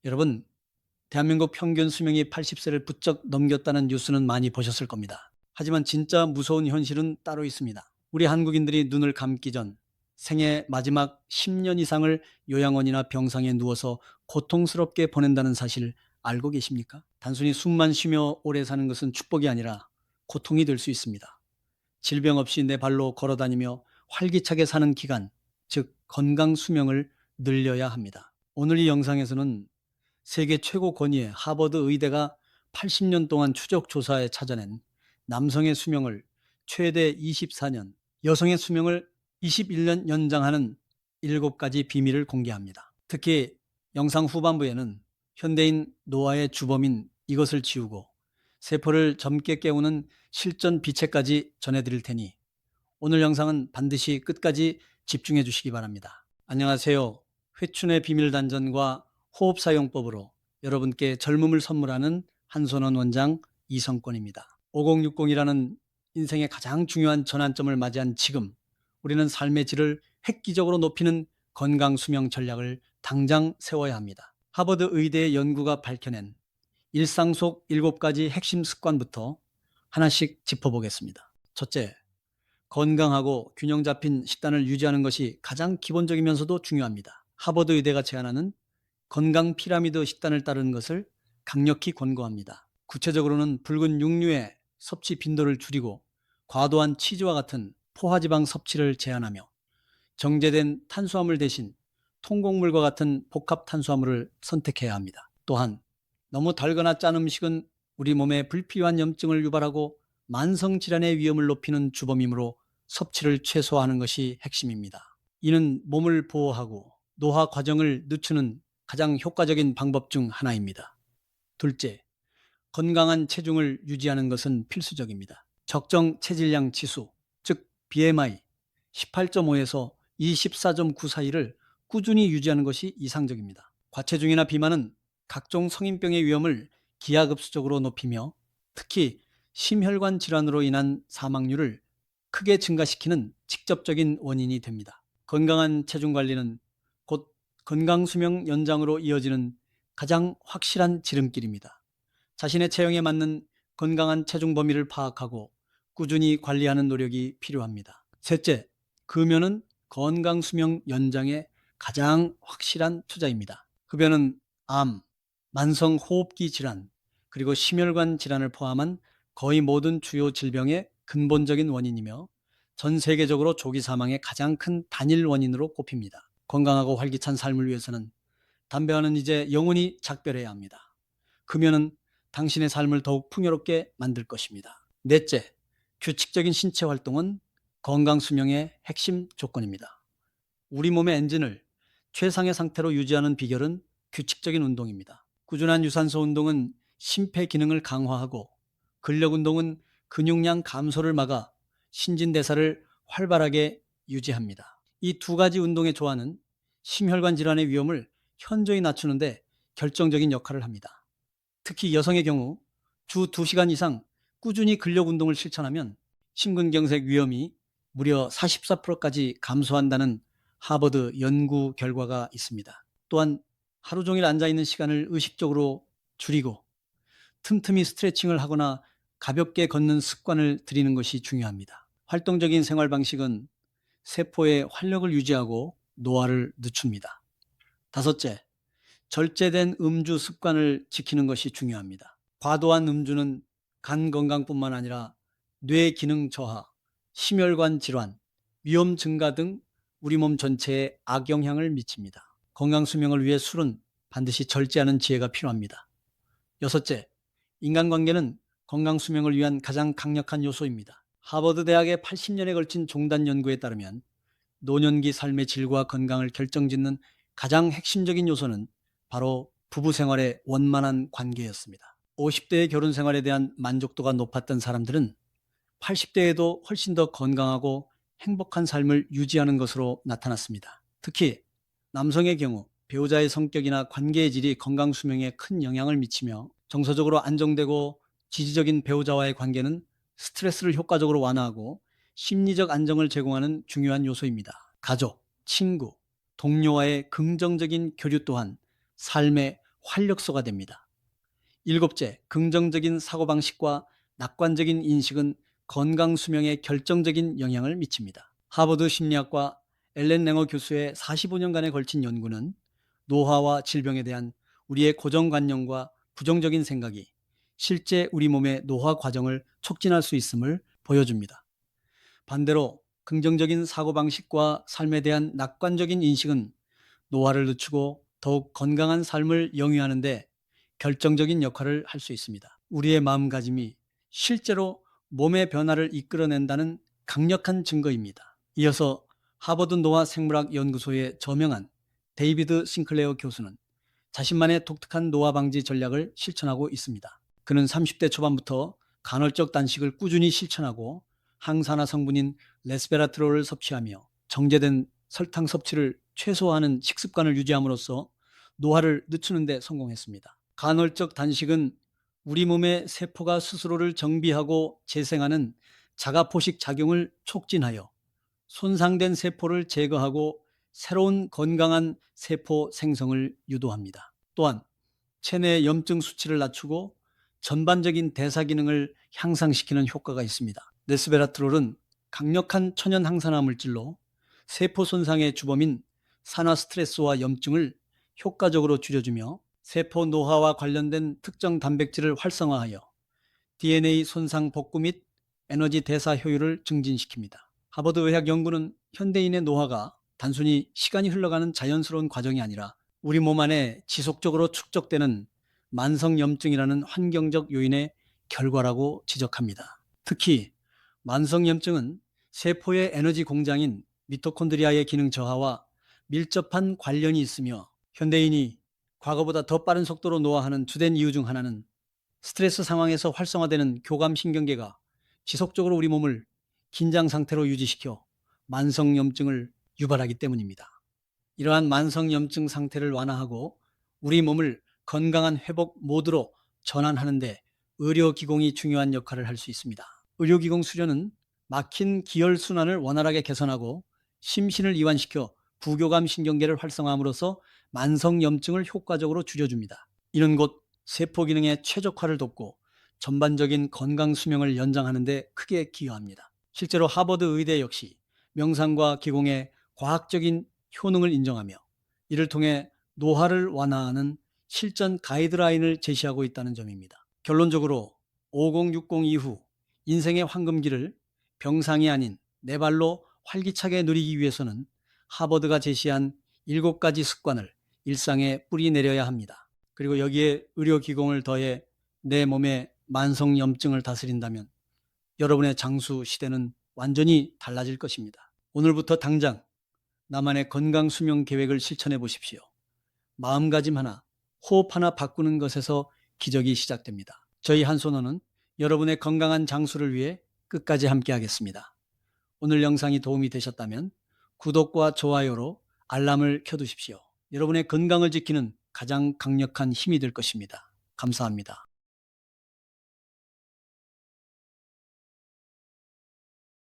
여러분, 대한민국 평균 수명이 80세를 부쩍 넘겼다는 뉴스는 많이 보셨을 겁니다. 하지만 진짜 무서운 현실은 따로 있습니다. 우리 한국인들이 눈을 감기 전 생애 마지막 10년 이상을 요양원이나 병상에 누워서 고통스럽게 보낸다는 사실 알고 계십니까? 단순히 숨만 쉬며 오래 사는 것은 축복이 아니라 고통이 될 수 있습니다. 질병 없이 내 발로 걸어 다니며 활기차게 사는 기간, 즉 건강 수명을 늘려야 합니다. 오늘 이 영상에서는 세계 최고 권위의 하버드 의대가 80년 동안 추적 조사에 찾아낸 남성의 수명을 최대 24년, 여성의 수명을 21년 연장하는 7가지 비밀을 공개합니다. 특히 영상 후반부에는 현대인 노화의 주범인 이것을 지우고 세포를 젊게 깨우는 실전 비책까지 전해드릴 테니 오늘 영상은 반드시 끝까지 집중해 주시기 바랍니다. 안녕하세요. 회춘의 비밀 단전과 호흡 사용법으로 여러분께 젊음을 선물하는 한손원 원장 이성권입니다. 5060이라는 인생의 가장 중요한 전환점을 맞이한 지금 우리는 삶의 질을 획기적으로 높이는 건강 수명 전략을 당장 세워야 합니다. 하버드 의대의 연구가 밝혀낸 일상 속 7가지 핵심 습관부터 하나씩 짚어보겠습니다. 첫째, 건강하고 균형 잡힌 식단을 유지하는 것이 가장 기본적이면서도 중요합니다. 하버드 의대가 제안하는 건강 피라미드 식단을 따르는 것을 강력히 권고합니다. 구체적으로는 붉은 육류의 섭취 빈도를 줄이고 과도한 치즈와 같은 포화지방 섭취를 제한하며 정제된 탄수화물 대신 통곡물과 같은 복합 탄수화물을 선택해야 합니다. 또한 너무 달거나 짠 음식은 우리 몸에 불필요한 염증을 유발하고 만성질환의 위험을 높이는 주범이므로 섭취를 최소화하는 것이 핵심입니다. 이는 몸을 보호하고 노화 과정을 늦추는 가장 효과적인 방법 중 하나입니다. 둘째, 건강한 체중을 유지하는 것은 필수적입니다. 적정 체질량 지수, 즉 BMI 18.5에서 24.9 사이를 꾸준히 유지하는 것이 이상적입니다. 과체중이나 비만은 각종 성인병의 위험을 기하급수적으로 높이며 특히 심혈관 질환으로 인한 사망률을 크게 증가시키는 직접적인 원인이 됩니다. 건강한 체중 관리는 곧 건강 수명 연장으로 이어지는 가장 확실한 지름길입니다. 자신의 체형에 맞는 건강한 체중 범위를 파악하고 꾸준히 관리하는 노력이 필요합니다. 셋째, 급여는 건강 수명 연장의 가장 확실한 투자입니다. 급여는 암, 만성 호흡기 질환, 그리고 심혈관 질환을 포함한 거의 모든 주요 질병의 근본적인 원인이며 전 세계적으로 조기 사망의 가장 큰 단일 원인으로 꼽힙니다. 건강하고 활기찬 삶을 위해서는 담배와는 이제 영원히 작별해야 합니다. 금연은 당신의 삶을 더욱 풍요롭게 만들 것입니다. 넷째, 규칙적인 신체 활동은 건강 수명의 핵심 조건입니다. 우리 몸의 엔진을 최상의 상태로 유지하는 비결은 규칙적인 운동입니다. 꾸준한 유산소 운동은 심폐 기능을 강화하고 근력 운동은 근육량 감소를 막아 신진대사를 활발하게 유지합니다. 이 2가지 운동의 조화는 심혈관 질환의 위험을 현저히 낮추는데 결정적인 역할을 합니다. 특히 여성의 경우 주 2시간 이상 꾸준히 근력 운동을 실천하면 심근경색 위험이 무려 44%까지 감소한다는 하버드 연구 결과가 있습니다. 또한 하루 종일 앉아있는 시간을 의식적으로 줄이고 틈틈이 스트레칭을 하거나 가볍게 걷는 습관을 들이는 것이 중요합니다. 활동적인 생활 방식은 세포의 활력을 유지하고 노화를 늦춥니다. 다섯째, 절제된 음주 습관을 지키는 것이 중요합니다. 과도한 음주는 간 건강뿐만 아니라 뇌 기능 저하, 심혈관 질환, 위험 증가 등 우리 몸 전체에 악영향을 미칩니다. 건강 수명을 위해 술은 반드시 절제하는 지혜가 필요합니다. 여섯째, 인간관계는 건강 수명을 위한 가장 강력한 요소입니다. 하버드 대학의 80년에 걸친 종단 연구에 따르면 노년기 삶의 질과 건강을 결정짓는 가장 핵심적인 요소는 바로 부부 생활의 원만한 관계였습니다. 50대의 결혼 생활에 대한 만족도가 높았던 사람들은 80대에도 훨씬 더 건강하고 행복한 삶을 유지하는 것으로 나타났습니다. 특히 남성의 경우 배우자의 성격이나 관계의 질이 건강 수명에 큰 영향을 미치며 정서적으로 안정되고 지지적인 배우자와의 관계는 스트레스를 효과적으로 완화하고 심리적 안정을 제공하는 중요한 요소입니다. 가족, 친구, 동료와의 긍정적인 교류 또한 삶의 활력소가 됩니다. 일곱째, 긍정적인 사고방식과 낙관적인 인식은 건강 수명에 결정적인 영향을 미칩니다. 하버드 심리학과 엘렌 랭어 교수의 45년간에 걸친 연구는 노화와 질병에 대한 우리의 고정관념과 부정적인 생각이 실제 우리 몸의 노화 과정을 촉진할 수 있음을 보여줍니다. 반대로 긍정적인 사고방식과 삶에 대한 낙관적인 인식은 노화를 늦추고 더욱 건강한 삶을 영위하는 데 결정적인 역할을 할 수 있습니다. 우리의 마음가짐이 실제로 몸의 변화를 이끌어낸다는 강력한 증거입니다. 이어서 하버드 노화 생물학 연구소의 저명한 데이비드 싱클레어 교수는 자신만의 독특한 노화 방지 전략을 실천하고 있습니다. 그는 30대 초반부터 간헐적 단식을 꾸준히 실천하고 항산화 성분인 레스베라트롤을 섭취하며 정제된 설탕 섭취를 최소화하는 식습관을 유지함으로써 노화를 늦추는 데 성공했습니다. 간헐적 단식은 우리 몸의 세포가 스스로를 정비하고 재생하는 자가포식 작용을 촉진하여 손상된 세포를 제거하고 새로운 건강한 세포 생성을 유도합니다. 또한 체내 염증 수치를 낮추고 전반적인 대사 기능을 향상시키는 효과가 있습니다. 레스베라트롤은 강력한 천연 항산화 물질로 세포 손상의 주범인 산화 스트레스와 염증을 효과적으로 줄여주며 세포 노화와 관련된 특정 단백질을 활성화하여 DNA 손상 복구 및 에너지 대사 효율을 증진시킵니다. 하버드 의학 연구는 현대인의 노화가 단순히 시간이 흘러가는 자연스러운 과정이 아니라 우리 몸 안에 지속적으로 축적되는 만성염증이라는 환경적 요인의 결과라고 지적합니다. 특히 만성염증은 세포의 에너지 공장인 미토콘드리아의 기능 저하와 밀접한 관련이 있으며 현대인이 과거보다 더 빠른 속도로 노화하는 주된 이유 중 하나는 스트레스 상황에서 활성화되는 교감신경계가 지속적으로 우리 몸을 긴장 상태로 유지시켜 만성염증을 유발하기 때문입니다. 이러한 만성염증 상태를 완화하고 우리 몸을 건강한 회복 모드로 전환하는 데 의료기공이 중요한 역할을 할 수 있습니다. 의료기공 수련은 막힌 기혈순환을 원활하게 개선하고 심신을 이완시켜 부교감 신경계를 활성화함으로써 만성염증을 효과적으로 줄여줍니다. 이는 곧 세포 기능의 최적화를 돕고 전반적인 건강 수명을 연장하는 데 크게 기여합니다. 실제로 하버드 의대 역시 명상과 기공의 과학적인 효능을 인정하며 이를 통해 노화를 완화하는 실전 가이드라인을 제시하고 있다는 점입니다. 결론적으로 5060 이후 인생의 황금기를 병상이 아닌 내 발로 활기차게 누리기 위해서는 하버드가 제시한 7가지 습관을 일상에 뿌리내려야 합니다. 그리고 여기에 의료기공을 더해 내 몸의 만성염증을 다스린다면 여러분의 장수 시대는 완전히 달라질 것입니다. 오늘부터 당장 나만의 건강 수명 계획을 실천해 보십시오. 마음가짐 하나, 호흡 하나 바꾸는 것에서 기적이 시작됩니다. 저희 한손원은 여러분의 건강한 장수를 위해 끝까지 함께하겠습니다. 오늘 영상이 도움이 되셨다면 구독과 좋아요로 알람을 켜두십시오. 여러분의 건강을 지키는 가장 강력한 힘이 될 것입니다. 감사합니다.